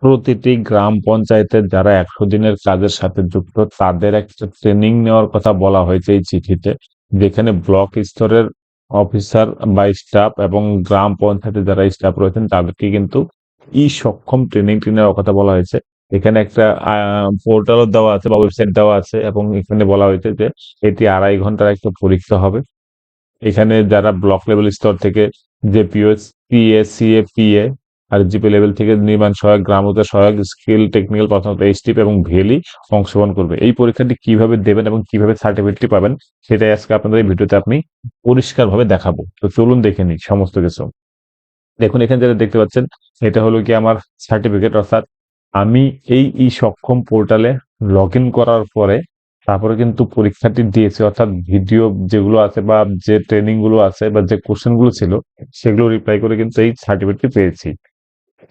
প্রতিটি গ্রাম পঞ্চায়েতের যারা ১০০ দিনের কাজের সাথে যুক্ত তাদের একটা ট্রেনিং নেওয়ার কথা বলা হয়েছে এই চিঠিতে, যেখানে ব্লক স্তরের অফিসার বা স্টাফ এবং গ্রাম পঞ্চায়েতে যারা স্টাফ রয়েছেন তাদেরকে কিন্তু সক্ষম ট্রেনিং নেওয়ার কথা বলা হয়েছে। এখানে একটা পোর্টালও দেওয়া আছে বা ওয়েবসাইট দেওয়া আছে, এবং এখানে বলা হয়েছে যে এটি ২.৫ ঘন্টার একটা পরীক্ষা হবে। এখানে যারা ব্লক লেভেল স্তর থেকে যে পিওএস, পিএ, সিএ, পিএ আর জিপি লেভেল থেকে নির্মাণ সহায়ক, গ্রাম উন্নয়ন সহায়ক, স্কিল টেকনিক্যাল, প্রথমত এইচটিপি এবং ভেলি অংশগ্রহণ করবে। এই পরীক্ষাটি কিভাবে দেবেন এবং কিভাবে সার্টিফিকেটটি পাবেন সেটাই আজকে আপনাদের এই ভিডিওতে আপনি পরিষ্কারভাবে দেখাবো। তো চলুন দেখে নিই সমস্ত কিছু। দেখুন এখানে যেটা দেখতে পাচ্ছেন এটা হলো কি আমার সার্টিফিকেট, অর্থাৎ আমি এই সক্ষম পোর্টালে লগ ইন করার পরে তারপরে কিন্তু পরীক্ষাটি দিয়েছি, অর্থাৎ ভিডিও যেগুলো আছে বা যে ট্রেনিং গুলো আছে বা যে কোশ্চেন গুলো ছিল সেগুলো রিপ্লাই করে কিন্তু এই সার্টিফিকেটটি পেয়েছি।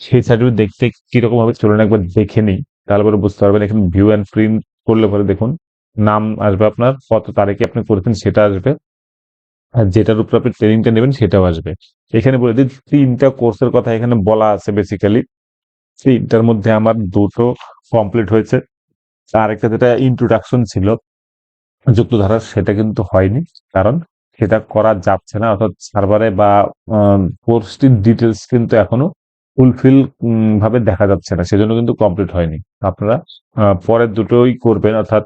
সেই সার্টিফিকেট দেখতে কিরকম ভাবে চলুন একবার দেখে নিই, তাহলে পরে বুঝতে পারবেন। এখানে ভিউ অ্যান্ড প্রিন্ট করলে পরে দেখুন নাম আসবে, আপনার কত তারিখে আপনি করেছেন সেটা আসবে, আর যেটার উপর আপনি ট্রেনিংটা নেবেন সেটাও আসবে। এখানে বলে দিই ৩টা কোর্সের কথা এখানে বলা আছে বেসিক্যালি। ৩টার মধ্যে আমার ২টো কমপ্লিট হয়েছে। আর একটা যেটা ইন্ট্রোডাকশন ছিল যুক্তধারার সেটা কিন্তু হয়নি, কারণ সেটা করা যাচ্ছে না, অর্থাৎ সার্ভারে বা কোর্সটির ডিটেলস কিন্তু এখনো ফুলফিল ভাবে দেখা যাচ্ছে না, সেজন্য কিন্তু কমপ্লিট হয়নি। আপনারা পরের দুটোই করবেন, অর্থাৎ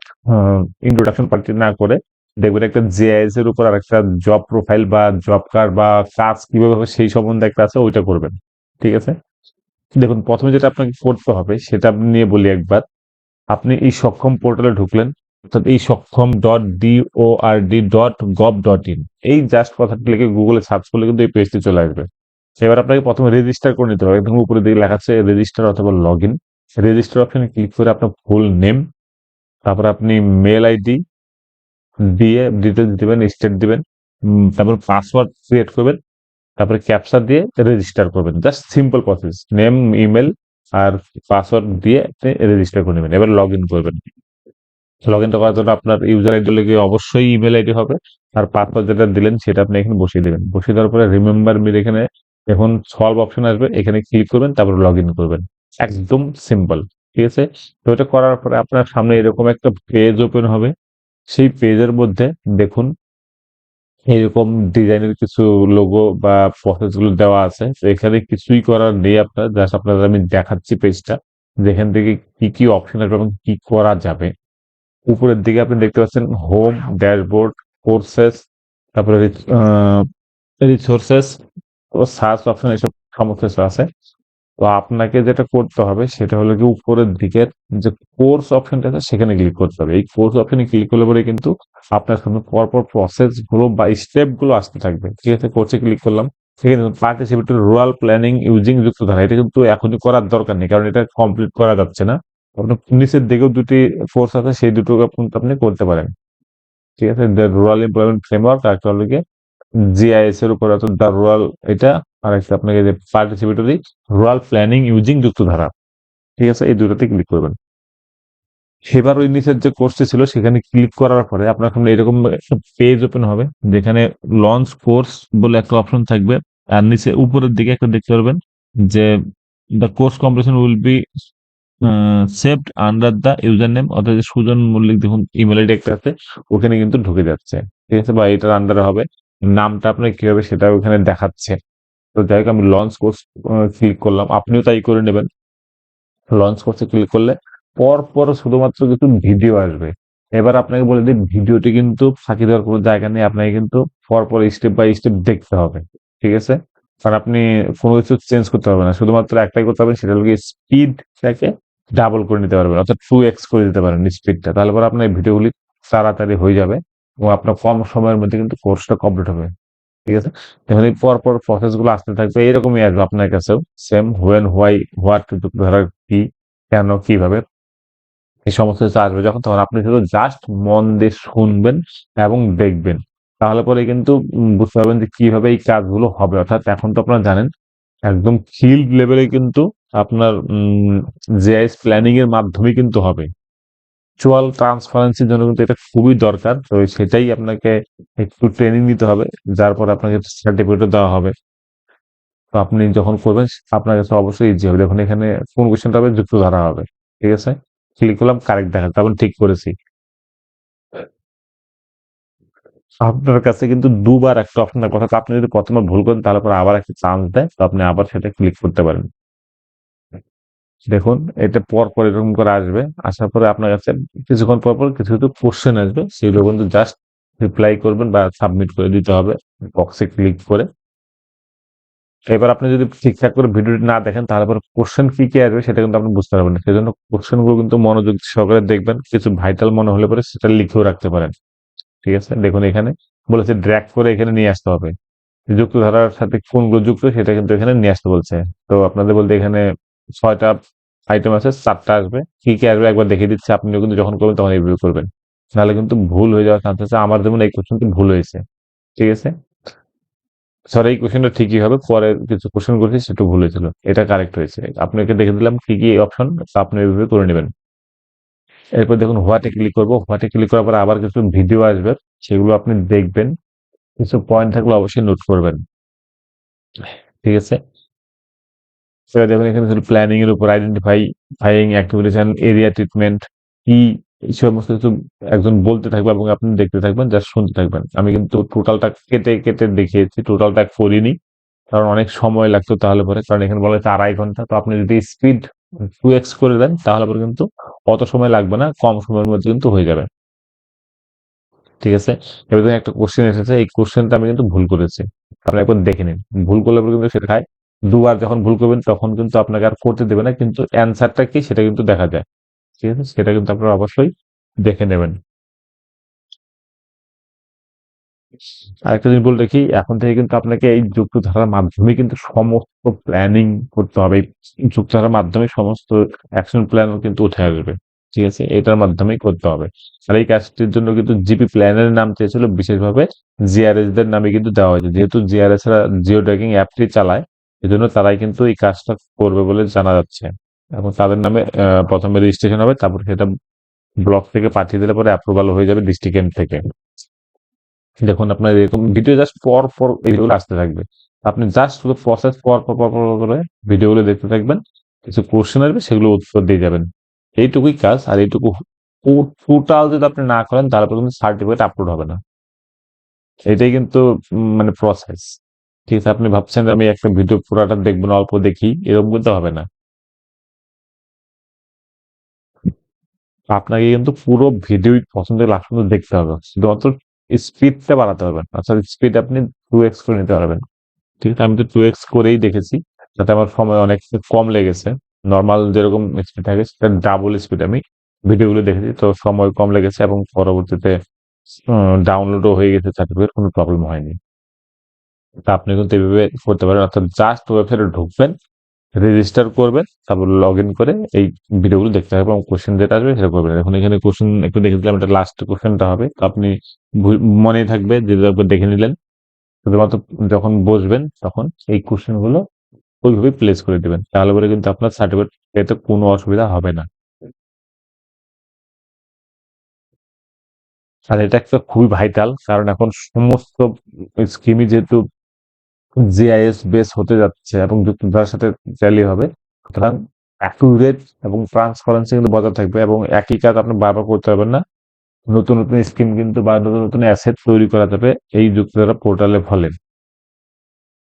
ইন্ট্রোডাকশন পার্টি না করে দেখবেন একটা জেআইএস এর উপর আর একটা জব প্রোফাইল বা জব কার্ড বা কাজ কিভাবে হবে সেই সম্বন্ধে একটা আছে, ওইটা করবেন। ঠিক আছে? দেখুন প্রথমে যেটা আপনাকে করতে হবে সেটা আপনি নিয়ে বলি একবার। আপনি এই সক্ষম পোর্টালে ঢুকলেন, অর্থাৎ এই সক্ষম .DORD.gov.in, এই জাস্ট কথাটি লিখে গুগলে সার্চ করলে কিন্তু এই পেজটি চলে আসবে। এবার আপনাকে প্রথমে রেজিস্টার করে নিতে হবে। একদম উপরে দিকে লেখা আছে রেজিস্টার অথবা লগ ইন। রেজিস্টার অপশনে ক্লিক করে আপনার ফুল নেম, তারপর আপনি মেল আইডি দিয়ে ডিটেলস দিবেন, স্টেট দিবেন, তারপর পাসওয়ার্ড ক্রিয়েট করবেন, তারপরে ক্যাপচা দিয়ে রেজিস্টার করবেন। Just simple process, name, email আর পাসওয়ার্ড দিয়ে আপনি রেজিস্টার করে নেবেন। এবার লগ ইন করবেন। লগ ইনটা করার জন্য আপনার ইউজার আইডি লেগে অবশ্যই ইমেল আইডি হবে, আর পাসওয়ার্ড যেটা দিলেন সেটা আপনি এখানে বসিয়ে দেবেন। বসিয়ে দেওয়ার পরে রিমেম্বার মি, এখানে এখন সলভ অপশন আসবে, এখানে ক্লিক করবেন, তারপর লগ ইন করবেন। একদম সিম্পল। ঠিক আছে? তো এটা করার পরে আপনার সামনে এরকম একটা পেজ ওপেন হবে। সেই পেজের মধ্যে দেখুন এরকম ডিজাইনের কিছু লোগো বা প্রসেস গুলো দেওয়া আছে। তো এখানে কিছুই করার নেই আপনার, জাস্ট আপনাদের আমি দেখাচ্ছি পেজটা, যেখান থেকে কি কি অপশন আসবে এবং কি করা যাবে। উপরের দিকে আপনি দেখতে পাচ্ছেন হোম, ড্যাশবোর্ড, কোর্সেস, তারপরে রিসোর্সেস ও সার্চ অপশন, এসব সমস্ত কিছু আছে। তো আপনাকে যেটা করতে হবে সেটা হলো কি উপরের দিকের যে কোর্স অপশনটা আছে সেখানে ক্লিক করতে হবে। এই কোর্স অপশনে ক্লিক করলে পরে কিন্তু আপনার সামনে পরপর প্রসেস গুলো বা স্টেপ গুলো আসতে থাকবে। ঠিক আছে? কোর্সে ক্লিক করলাম, সেখানে পার্টিসিপেটরি রুরাল প্ল্যানিং ইউজিং যুক্তধারা, এটা কিন্তু এখনই করার দরকার নেই, কারণ এটা কমপ্লিট করা যাচ্ছে না। আপনার নিচের দিকেও দুটি কোর্স আছে, সেই দুটো কিন্তু আপনি করতে পারেন। ঠিক আছে? দ্য রুরাল এমপ্লয়মেন্ট ফ্রেমওয়ার্ক, আর একটা হলো গিয়ে জিআইএস এর উপর, অর্থাৎ দ্য রুরাল এটা, আর একটা আপনাকে যে পার্টিসিপেটরি রুরাল প্ল্যানিং ইউজিং যুক্তধারা। ঠিক আছে? এই দুটোতে ক্লিক করবেন। সেবার ওই নিচের যে কোর্সটি ছিল সেখানে ক্লিক করার পরে আপনার সামনে এরকম একটা পেজ ওপেন হবে, যেখানে লঞ্চ কোর্স বলে একটা অপশন থাকবে। আর নিচে উপরের দিকে একটা দেখতে পারবেন যে the course completion will be saved under the user name, অর্থাৎ যে সুজন মল্লিক দেখুন ইমেল আইডি একটা আছে, ওখানে কিন্তু ঢুকে যাচ্ছে। ঠিক আছে? বা এটার আন্ডারে হবে, নামটা আপনার কি হবে সেটা ওখানে দেখাচ্ছে। তো যাই হোক আমি লঞ্চ কোর্স ক্লিক করলাম, আপনিও তাই করে নেবেন। লঞ্চ কোর্সে ক্লিক করলে পর শুধুমাত্র কিছু ভিডিও আসবে। এবার আপনাকে বলে দিই ভিডিওটি কিন্তু ফাঁকি দেওয়ার কোনো জায়গা নেই, আপনাকে কিন্তু পরপর স্টেপ বাই স্টেপ দেখতে হবে। ঠিক আছে? কারণ আপনি কোনো কিছু চেঞ্জ করতে পারবেন না, শুধুমাত্র একটাই করতে পারবেন, সেটা হলো স্পিডটাকে ডাবল করে নিতে পারবেন, অর্থাৎ 2x করে দিতে পারেন স্পিডটা, তাহলে পরে আপনার ভিডিওগুলি তাড়াতাড়ি হয়ে যাবে এবং আপনার কম সময়ের মধ্যে কিন্তু কোর্সটা কমপ্লিট হবে। ঠিক আছে? এখন এই পরপর প্রসেস গুলো আসতে থাকবে, এরকমই আসবে আপনার কাছেও সেম, হোয়েন, হোয়াই, হোয়াট, ধরার কি, কেন, কিভাবে, এই সমস্ত কিছু আসবে যখন, তখন আপনি শুধু জাস্ট মন দিয়ে শুনবেন এবং দেখবেন। তাহলে পরে কিন্তু বুঝতে পারবেন যে কিভাবে এই কাজগুলো হবে। অর্থাৎ এখন তো আপনারা জানেন একদম ফিল্ড লেভেলে কিন্তু আপনার জিআইএস প্ল্যানিং এর মাধ্যমে কিন্তু হবে। ভার্চুয়াল ট্রান্সপারেন্সির জন্য কিন্তু এটা খুবই দরকার। তো সেটাই আপনাকে একটু ট্রেনিং নিতে হবে, যার পর আপনাকে সার্টিফিকেটও দেওয়া হবে। তো আপনি যখন করবেন আপনার কাছে অবশ্যই ইজি হবে। দেখুন এখানে কোন কোশ্চেনটা হবে, যুক্ত ধারা হবে। ঠিক আছে? ক্লিক করলাম, কারেক্ট দেখাচ্ছে, তখন ঠিক করেছি। আপনার কাছে কিন্তু দুবার একটা অপশন থাকবে, অর্থাৎ আপনি যদি প্রথমে ভুল করেন তাহলে পরে আবার একটা চান্স দেয়, তো আপনি আবার সেটা ক্লিক করতে পারেন। দেখুন এটা পর পর এরকম করে আসবে, আসার পরে আপনার কাছে কিছুক্ষণ পর পর কিছু কিছু কোশ্চেন আসবে, সেগুলো কিন্তু জাস্ট রিপ্লাই করবেন বা সাবমিট করে দিতে হবে বক্সে ক্লিক করে। এবার আপনি যদি ঠিকঠাক করে ভিডিওটি না দেখেন তাহলে পরে কোশ্চেন কি কি আসবে সেটা কিন্তু আপনি বুঝতে পারবেন না। সেজন্য কোশ্চেন গুলো কিন্তু মনোযোগ সহকারে দেখবেন, কিছু ভাইটাল মনে হলে পরে সেটা লিখেও রাখতে পারেন। ঠিক আছে? দেখুন এখানে বলেছে ড্র্যাগ করে এখানে নিয়ে আসতে হবে, যুক্ত ধারার সাথে কোনগুলো যুক্ত সেটা কিন্তু এখানে নিয়ে আসতে বলছে। তো আপনাদের বলতে এখানে ৬টা আইটেম আছে, ৪টা আসবে। কি কি আসবে একবার দেখিয়ে দিচ্ছি, আপনিও কিন্তু যখন করবেন তখন এইভাবে করবেন। নাহলে কিন্তু ভুল হয়ে যাওয়ার চান্স আছে। আমার যেমন এই কোশ্চেনটি ভুল হয়েছে। ঠিক আছে? স্যার এই কোশ্চেনটা ঠিকই হবে, পরে কিছু কোশ্চেন করেছি সেটা ভুল হয়েছিল। এটা কারেক্ট হয়েছে। আপনাকে দেখে দিলাম কি কি অপশন, আপনি এইভাবে করে নেবেন। এরপর দেখুন হোয়াটে ক্লিক করব। হোয়াটে ক্লিক করার পরে আবার কিছু ভিডিও আসবে, সেগুলো আপনি দেখবেন। কিছু পয়েন্ট থাকলে অবশ্যই নোট করবেন। ঠিক আছে? সেটা দেখুন এখানে শুধু প্ল্যানিং এর উপর identifying activities and area treatment কি, এই সমস্ত কিছু একজন বলতে থাকবে এবং আপনি দেখতে থাকবেন, জাস্ট শুনতে থাকবেন। আমি কিন্তু টোটালটা কেটে কেটে দেখিয়েছি, টোটালটা করিনি, কারণ অনেক সময় লাগতো তাহলে পরে, কারণ এখানে বলা হচ্ছে 2.5 ঘন্টা। তো আপনি যদি স্পিড 2x করে দেন তাহলে পরে কিন্তু অত সময় লাগবে না, কম সময়ের মধ্যে কিন্তু হয়ে যাবে। ঠিক আছে? এবার দেখুন একটা কোশ্চেন এসেছে, এই কোশ্চেনটা আমি কিন্তু ভুল করেছি। আপনি একবার দেখে নিন। ভুল করলে পরে কিন্তু সেটা খায়। দুবার যখন ভুল করবেন তখন কিন্তু আপনাকে আর করতে দেবে না, কিন্তু অ্যান্সারটা কি সেটা কিন্তু দেখা যায়। ঠিক আছে? সেটা কিন্তু আপনারা অবশ্যই দেখে নেবেন। আরেকটা জিনিস বলে রাখি, এখন থেকে কিন্তু আপনাকে এই যুক্ত ধারার মাধ্যমে কিন্তু সমস্ত প্ল্যানিং করতে হবে। এই যুক্ত ধারার মাধ্যমে সমস্ত অ্যাকশন প্ল্যান কিন্তু উঠে আসবে। ঠিক আছে? এটার মাধ্যমেই করতে হবে। আর এই কাজটির জন্য কিন্তু জিপি প্ল্যানের নাম চেয়েছিল বিশেষভাবে, জিআরএস দের নামে কিন্তু দেওয়া হয়েছে। যেহেতু জিআরএস রা জিও ট্র্যাকিং অ্যাপটি চালায়, এজন্য তারাই কিন্তু এই কাজটা করবে বলে জানা যাচ্ছে। এবং তাদের নামে প্রথমে রেজিস্ট্রেশন হবে, তারপর সেটা ব্লক থেকে পাঠিয়ে দিলে পরে অ্যাপ্রুভাল হয়ে যাবে ডিস্ট্রিক্ট এন্ড থেকে। দেখুন আপনার এরকম ভিডিও জাস্ট পর পর এইগুলো আসতে থাকবে। আপনি জাস্ট শুধু প্রসেস পর পর করে ভিডিওগুলো দেখতে থাকবেন। কিছু কোশ্চেন আসবে, সেগুলো উত্তর দিয়ে যাবেন। এইটুকুই কাজ। আর এইটুকু টোটাল যদি আপনি না করেন তাহলে কিন্তু সার্টিফিকেট আপলোড হবে না। এটাই কিন্তু মানে প্রসেস। ঠিক আছে? আপনি ভাবছেন যে আমি একটা ভিডিও পুরাটা দেখবো না, অল্প দেখি, এরকম কিন্তু হবে না। আপনাকে কিন্তু পুরো ভিডিওই প্রথম থেকে লাস্ট পর্যন্ত দেখতে হবে। শুধুমাত্র স্পিডটা বাড়াতে পারবেন। আচ্ছা, স্পিড আপনি 2x করে নিতে পারবেন। ঠিক আছে? আমি তো 2x করেই দেখেছি, যাতে আমার সময় অনেক কম লেগেছে। নরমাল যেরকম স্পিড থাকে সেটার ডাবল স্পিড আমি ভিডিওগুলো দেখেছি, তো সময় কম লেগেছে এবং পরবর্তীতে ডাউনলোডও হয়ে গেছে সার্টিফিকেট, কোনো প্রবলেম হয়নি। তা আপনি কিন্তু এভাবে করতে পারেন, অর্থাৎ জাস্ট ওয়েবসাইটে ঢুকবেন, রেজিস্টার করবেন, তারপর লগ ইন করে এই ভিডিওগুলো দেখতে হবে এবং কোশ্চেন যেটা আসবে সেটা করবেন। এখন এখানে কোশ্চেন একটু দেখে দিলাম, এটা লাস্ট কোশ্চেনটা হবে, তো আপনি মনে থাকবে যে দেখে নিলেন। শুধুমাত্র যখন বসবেন তখন এই কোশ্চেন গুলো ওইভাবে প্লেস করে দিবেন, তাহলে পরে কিন্তু আপনার সার্টিফিকেট পেতে কোনো অসুবিধা হবে না। আর এটা একটা খুবই ভাইটাল, কারণ এখন সমস্ত স্কিমই যেহেতু জিআইএস বেস হতে যাচ্ছে এবং যুক্তরাজ্যের সাথে ট্যালি হবে, সুতরাং অ্যাকুরেট এবং ট্রান্সপারেন্সি কিন্তু বজায় থাকবে এবং একই কাজ আপনি বারবার করতে পারবেন না। নতুন নতুন স্কিম কিন্তু বা নতুন নতুন অ্যাসেট তৈরি করা যাবে এই যুক্তরাজ্য পোর্টালে ফলে।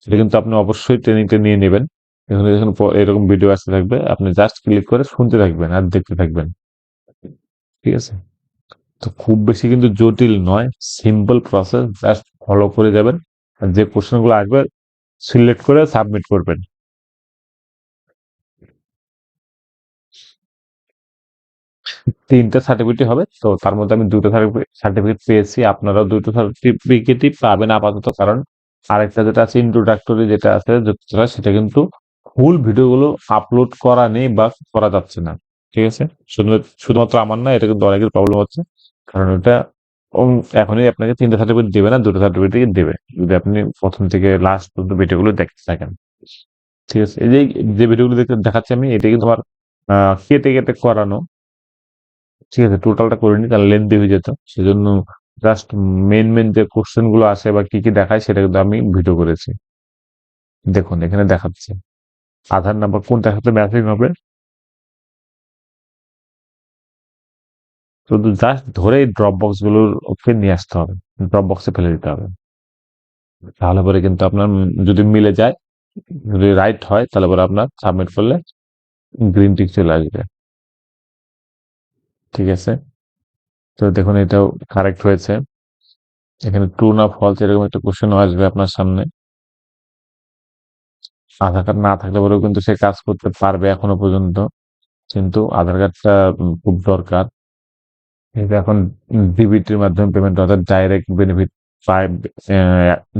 সেটা কিন্তু আপনি অবশ্যই ট্রেনিংটা নিয়ে নেবেন। এখানে যখন এরকম ভিডিও আসতে থাকবে, আপনি জাস্ট ক্লিক করে শুনতে থাকবেন আর দেখতে থাকবেন। ঠিক আছে? তো খুব বেশি কিন্তু জটিল নয়, সিম্পল প্রসেস, জাস্ট ফলো করে যাবেন। আর যে কোশ্চেন গুলো আসবে সিলেক্ট করে সাবমিট করবেন। 3টা সার্টিফিকেট হবে, তো তার মধ্যে আমি 2টো সার্টিফিকেট পেয়েছি, আপনারাও 2টো সার্টিফিকেটই পাবেন আপাতত, কারণ আরেকটা যেটা আছে ইন্ট্রোডাক্টরি যেটা আছে যুক্তরাষ্ট্র, সেটা কিন্তু ফুল ভিডিওগুলো আপলোড করা নেই বা করা যাচ্ছে না। ঠিক আছে? শুধুমাত্র আমার না, এটা কিন্তু অনেকের প্রবলেম হচ্ছে, কারণ ওটা এখনই আপনাকে 3টা সার্টিফিকেট দেবে না, 2টো সার্টিফিকেট দেবে যদি আপনি প্রথম থেকে লাস্ট পর্যন্ত ভিডিওগুলো দেখতে থাকেন। ঠিক আছে? এই যে ভিডিওগুলো দেখতে দেখাচ্ছি আমি, এটা কিন্তু আমার কেটে কেটে করানো। ঠিক আছে? টোটালটা করিনি, তাহলে লেন্দি হয়ে যেত। সেজন্য জাস্ট মেইন যে কোশ্চেন গুলো আসে বা কি কি দেখায় সেটা কিন্তু আমি ভিডিও করেছি। দেখুন এখানে দেখাচ্ছে আধার নাম্বার কোনটার সাথে ম্যাচিং হবে, শুধু জাস্ট ধরে ড্রপ বক্স গুলোর ওকে নিয়ে আসতে হবে, ড্রপ বক্সে ফেলে দিতে হবে। তাহলে পরে কিন্তু আপনার যদি মিলে যায়, যদি রাইট হয় তাহলে পরে আপনার সাবমিট করলে গ্রিন টিক চলে আসবে। ঠিক আছে, তো দেখুন এটাও কারেক্ট হয়েছে। এখানে ট্রু না ফলস এরকম একটা কোশ্চেন আসবে আপনার সামনে। আধার কার্ড না থাকলে পরেও কিন্তু সে কাজ করতে পারবে এখনো পর্যন্ত, কিন্তু আধার কার্ডটা খুব দরকার। এটা এখন ডিবিটির মাধ্যমে পেমেন্ট, অর্থাৎ ডাইরেক্ট বেনিফিট পায়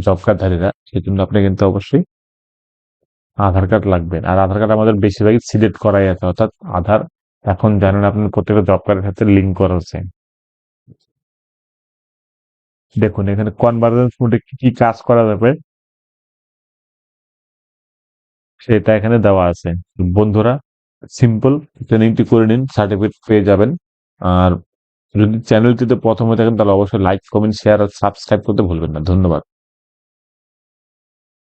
জব কার্ডধারীরা, সেই জন্য আপনি কিন্তু অবশ্যই আধার কার্ড লাগবে। আর আধার কার্ড আমাদের বেশিরভাগই সিলেক্ট করাই আছে, অর্থাৎ আধার এখন জানেন আপনার প্রত্যেকটা জব কার্ডের সাথে লিঙ্ক করা হচ্ছে। দেখুন এখানে কনভার্জেন্স মোডে কি কি কাজ করা যাবে সেটা এখানে দেওয়া আছে। বন্ধুরা, সিম্পল ট্রেনিংটি করে নিন, সার্টিফিকেট পেয়ে যাবেন। আর যদি চ্যানেলটিতে প্রথমে থাকেন তাহলে অবশ্যই লাইক, কমেন্ট, শেয়ার আর সাবস্ক্রাইব করতে ভুলবেন না। ধন্যবাদ।